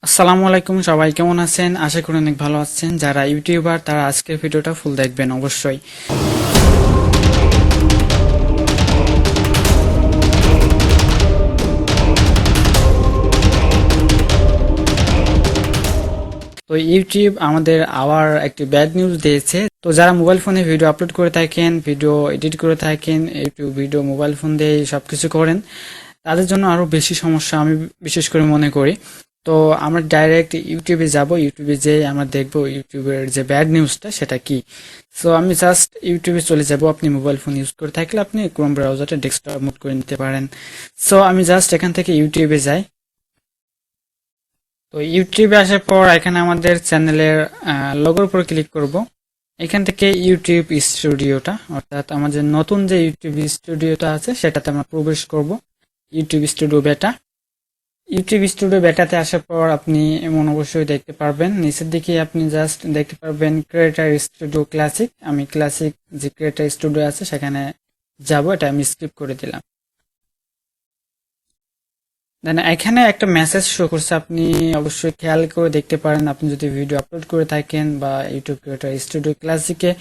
আসসালামু আলাইকুম, সবাই কেমন আছেন? আশা করি অনেক ভালো আছেন। যারা ইউটিউবার তারা আজকের ভিডিওটা ফুল দেখবেন অবশ্যই। তো ইউটিউব আমাদের আবার একটি ব্যাড নিউজ দিয়েছে। তো যারা মোবাইল ফোনে ভিডিও আপলোড করে থাকেন, ভিডিও এডিট করে থাকেন, ইউটিউব ভিডিও মোবাইল ফোন দিয়ে সবকিছু করেন, তাদের জন্য আরো বেশি সমস্যা আমি বিশেষ করে মনে করি। তো আমরা ডাইরেক্ট ইউটিউবে যাব, ইউটিউবে যেয়ে আমরা দেখবো ইউটিউবের যে ব্যাড নিউজটা সেটা কি। সো আমি জাস্ট ইউটিউবে চলে যাব। আপনি মোবাইল ফোন ইউজ করে থাকলে আপনি ক্রোম ব্রাউজারটা ডেস্কটপ মোড করে নিতে পারেন। সো আমি জাস্ট এখান থেকে ইউটিউবে যাই। তো ইউটিউবে আসার পর এখানে আমাদের চ্যানেলের লোগোর উপর ক্লিক করব। এখান থেকে ইউটিউব স্টুডিওটা, অর্থাৎ আমাদের নতুন যে ইউটিউব স্টুডিওটা আছে সেটাতে আমরা প্রবেশ করব। ইউটিউব স্টুডিও বেটা। ইউটিউব স্টুডিও বেটাতে আসার পর আপনি এমন অবশ্যই দেখতে পারবেন, নিচের দিকে আপনি জাস্ট দেখতে পারবেন ক্রিয়েটার স্টুডিও ক্লাসিক। আমি ক্লাসিক যে ক্রিয়েটার স্টুডিও আছে সেখানে যাব, এটা আমি স্কিপ করে দিলাম। দেন এখানে একটা মেসেজ শো করছে, আপনি অবশ্যই খেয়াল করে দেখতে পারেন। আপনি যদি ভিডিও আপলোড করে থাকেন বা ইউটিউব ক্রিয়েটার স্টুডিও ক্লাসিকে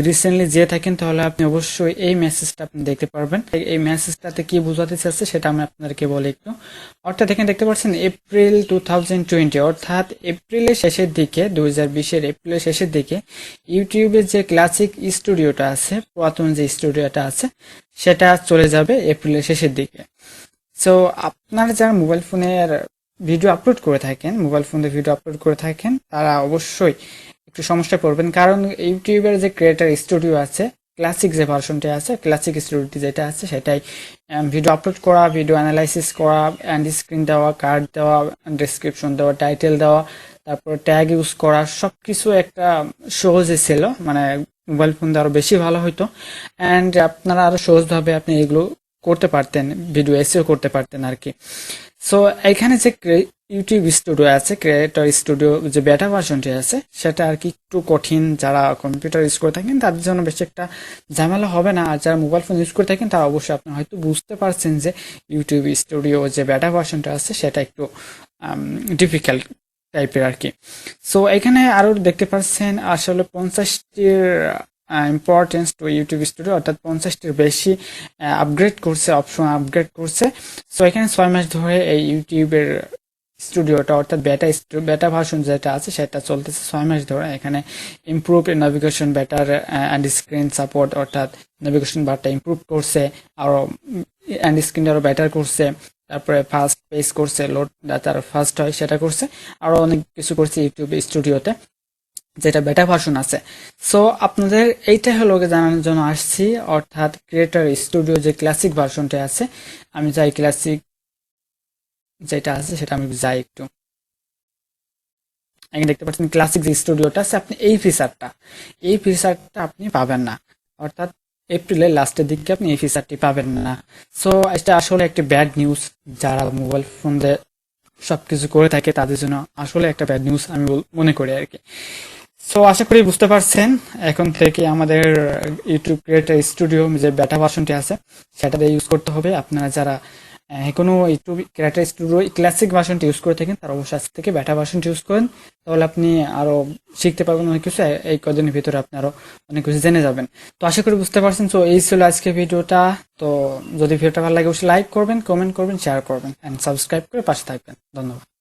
রিসেন্টলি যে থাকেন, তাহলে আপনি অবশ্যই এই মেসেজটা আপনি দেখতে পারবেন। এই মেসেজটাতে কি বোঝাতে চাচ্ছে সেটা আমি আপনাদেরকে বলি একটু। অর্থাৎ এখানে দেখতে পাচ্ছেন এপ্রিল 2020, অর্থাৎ এপ্রিলের শেষের দিকে, 2020-এর এপ্রিলের শেষের দিকে ইউটিউবের যে ক্লাসিক স্টুডিওটা আছে, পুরাতন যে স্টুডিওটা আছে, সেটা চলে যাবে এপ্রিলের শেষের দিকে। সো আপনারা যারা মোবাইল ফোনের ভিডিও আপলোড করে থাকেন, মোবাইল ফোনে ভিডিও আপলোড করে থাকেন, তারা অবশ্যই একটু সমস্যা পড়বেন। কারণ ইউটিউবের যে ক্রিয়েটার স্টুডিও আছে, ক্লাসিক যে ভার্সনটি আছে, ক্লাসিক স্টুডিওটি যেটা আছে সেটাই ভিডিও আপলোড করা, ভিডিও অ্যানালাইসিস করা, এন্ড স্ক্রিন দেওয়া, কার্ড দেওয়া, ডেসক্রিপশন দেওয়া, টাইটেল দেওয়া, তারপর ট্যাগ ইউজ করা, সবকিছু একটা সহজে ছিল। মানে মোবাইল ফোন দিয়ে আরো বেশি ভালো হইতো, অ্যান্ড আপনারা আরো সহজভাবে আপনি এগুলো করতে পারতেন, ভিডিও এসিও করতে পারতেন আর কি। সো এখানে যে ইউটিউব স্টুডিও আছে, ক্রিয়েটর স্টুডিও যে বেটা ভার্সনটি আছে, সেটা আর কি একটু কঠিন। যারা কম্পিউটার ইউজ করে থাকেন তাদের জন্য বেশি একটা ঝামেলা হবে না, আর যারা মোবাইল ফোন ইউজ করে থাকেন তারা অবশ্যই আপনি হয়তো বুঝতে পারছেন যে ইউটিউব স্টুডিও যে বেটা ভার্সনটা আছে সেটা একটু ডিফিকাল্ট টাইপের আর কি। সো এখানে আরো দেখতে পাচ্ছেন আসলে 50টির ইম্পর্টেন্স টু ইউটিউব স্টুডিও, অর্থাৎ 50টির বেশি আপগ্রেড করছে, অপশন আপগ্রেড করছে। সো এখানে 6 মাস ধরে এই ইউটিউবের স্টুডিওটা, অর্থাৎ বেটা ভার্সন যেটা আছে সেটা চলতেছে 6 মাস ধরে। এখানে improve navigation, better and screen support, অর্থাৎ নেভিগেশন বারটা ইমপ্রুভ করছে, আরো অ্যান্ড স্ক্রিনটা আরো বেটার করছে, তারপরে ফাস্ট পেস করছে, লোড ডাটার ফাস্ট হয় সেটা করছে, আরো অনেক কিছু করছে ইউটিউব স্টুডিওতে যেটা বেটা ভার্সন আছে। সো আপনাদের এইটা হলো জানানোর জন্য আসছি, অর্থাৎ ক্রিয়েটার স্টুডিও যে ক্লাসিক ভার্সনটা আছে, আমি যাই ক্লাসিক যেটা আছে সেটা আমি যাই একটু। এখানে দেখতে পাচ্ছেন ক্লাসিক যে স্টুডিওটা আছে, আপনি এই ফিচারটা আপনি পাবেন না, অর্থাৎ এপ্রিলের লাস্টের দিকে আপনি এই ফিচারটি পাবেন না। সো এটা আসলে একটি ব্যাড নিউজ। যারা মোবাইল ফোন দিয়ে সবকিছু করে থাকে তাদের জন্য আসলে একটা ব্যাড নিউজ আমি মনে করি আর কি। সো আশা করি বুঝতে পারছেন। এখন থেকে আমাদের ইউটিউব ক্রিয়েটার স্টুডিও যে বেটা ভার্সনটি আছে সেটা দিয়ে ইউজ করতে হবে। আপনারা যারা কোনো ইউটিউব ক্রিয়েটার স্টুডিও ক্লাসিক ভার্সনটি ইউজ করে থাকেন তারা অবশ্যই আজ থেকে বেটা ভার্সনটি ইউজ করেন, তাহলে আপনি আরো শিখতে পারবেন অনেক কিছু। এই কদিনের ভিতরে আপনি আরো অনেক কিছু জেনে যাবেন। তো আশা করি বুঝতে পারছেন। তো এই ছিল আজকে ভিডিওটা। তো যদি ভিডিওটা ভালো লাগে অবশ্যই লাইক করবেন, কমেন্ট করবেন, শেয়ার করবেন, এন্ড সাবস্ক্রাইব করে পাশে থাকবেন। ধন্যবাদ।